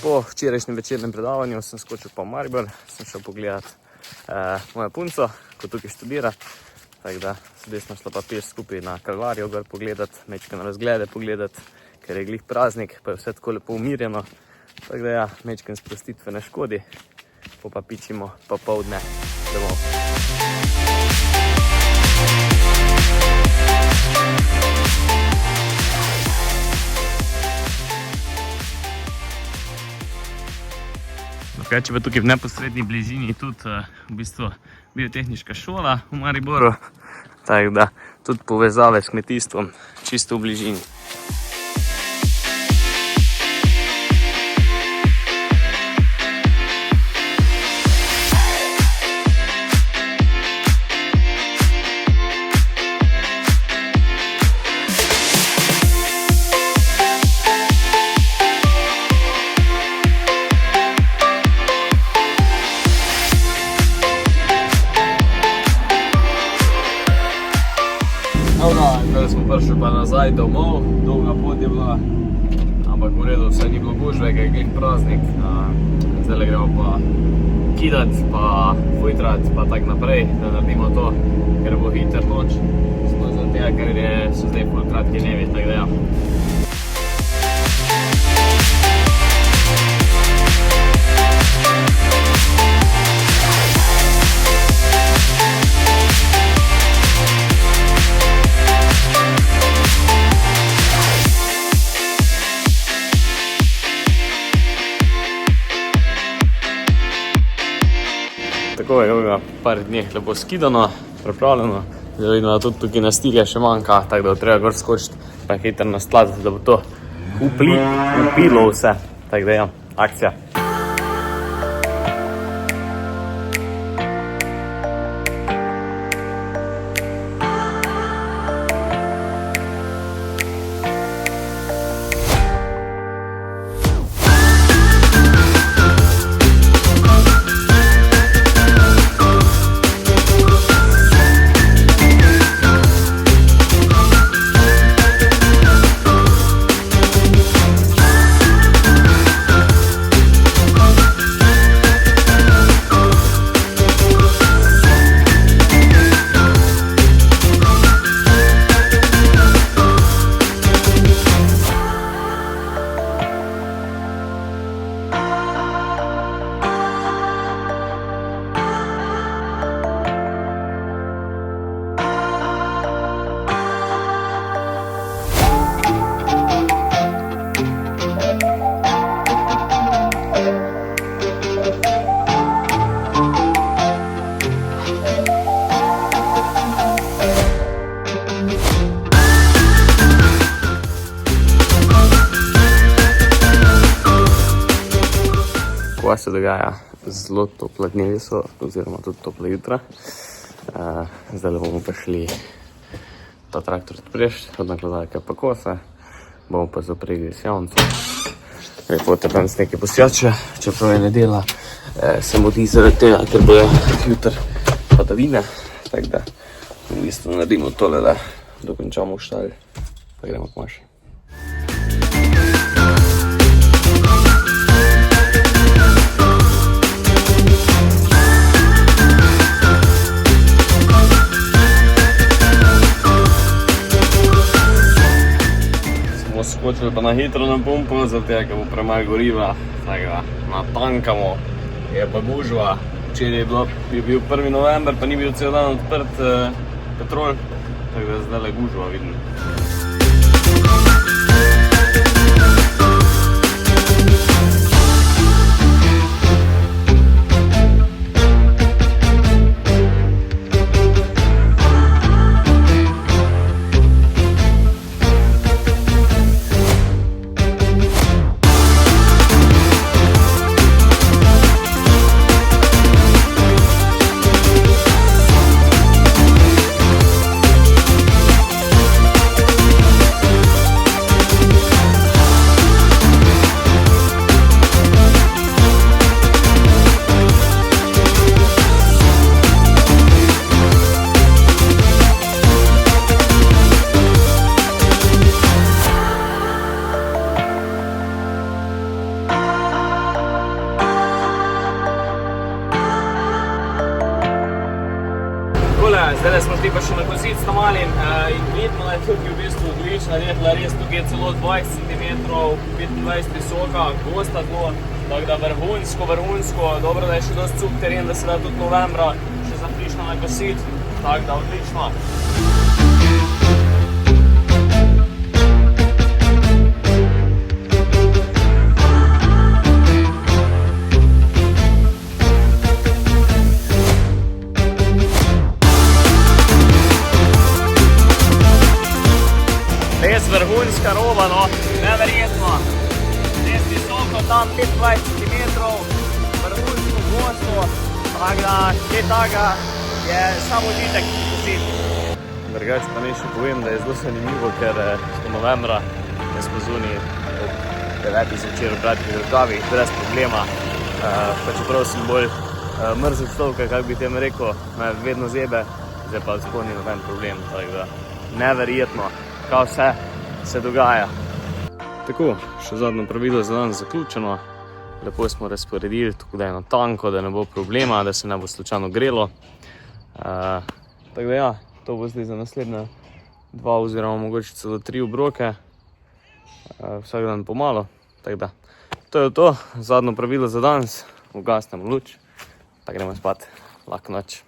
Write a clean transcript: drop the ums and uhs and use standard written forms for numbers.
Po včerajšnjem večernem predavanju sem skočil pa v Maribor, sem šel pogledat mojo punco, ko tukaj študira. Tako da sedaj smo šla pa peš skupaj na Kalvarijo gor pogledat, mečkano razglede pogledat, ker je glih praznik, pa je vse tako lepo umirjeno. Tako da ja, mečkan sprostitve ne škodi, pa pičimo popoldne domov. Če pa tukaj v neposrednji bližini tudi v bistvu biotehniška šola v Mariboru, tako da tudi povezave s kmetijstvom čisto v bližini. Zdaj smo prišli pa nazaj domov, dolga pot je bila, ampak v redu, vse ni bilo gužve, ker je glih praznik. Zdaj gremo pa kidat, pa fujtrat, pa tak naprej, da naredimo to, ker bo hiter noč. Smo zaradi tega, ker so zdaj pol kratki dnevi, tako da ja. Tako je par dneh lepo skidano, pripravljeno. Zdaj vidimo, da tudi tukaj nastilja še manjka, tako da bo treba gor skočiti, pa hitro nastlati, da bo to upilo vse. Tako da ja, akcija. Kaj se dogaja? Zelo topla dnevi so, oziroma tudi topla jutra. Zdaj bomo pa šli ta traktor odprešti, od nakladalke pa kose. Bomo pa zapregli sjavnico. Lepo te danes nekaj posjače, čeprav je nedela. Se modi zaradi tega, ker bojo jutr padavine. Tako da v bistvu naredimo tole, da dokončamo v štali. Pa gremo k maši. Skočili pa na hitro na pumpo, zato ker bo premalo goriva, tako da natankamo, je pa gužva. Včeraj je bil 1. november, pa ni bil cel dan odprt Petrol, tako da zdaj le gužva vidim. Zdaj smo šli pa še na kosic na malim in vidimo, da je tukaj v bistvu odlična detla, res tukaj je celo 20 cm, 25 visoka, gosta tlo, tako da vrhunsko, dobro da je še dosti cuk teren, da se da tudi novembra še zaprišno na kosit, tako da odlično. Res vrhunska roba, no, neverjetno. Res visoko, tam 25 cm, vrhunsko gosto, tako da kaj takega je samo užitek kositi. Drugače pa naj še povem, da je zelo zanimivo, ker smo novembra, jaz smo zunaj ob 9. zvečer v kratkih rokavih, brez problema. Pa čeprav sem bolj mrzel človek, kak bi tem rekel, me vedno zebe, zdaj pa tako ni noben problem, tako da neverjetno. Kaj vse se dogaja. Tako, še zadnjo pravilo za danes zaključeno. Lepo smo razporedili, tako da je na tanko, da ne bo problema, da se ne bo slučajno grelo. Tako da ja, to bo zdaj za naslednje 2 oziroma mogoče celo 3 obroke. Vsak dan pomalo. Tako da, to je to. Zadnjo pravilo za danes. Ugasnemo luč, pa gremo spat. Lahko noč.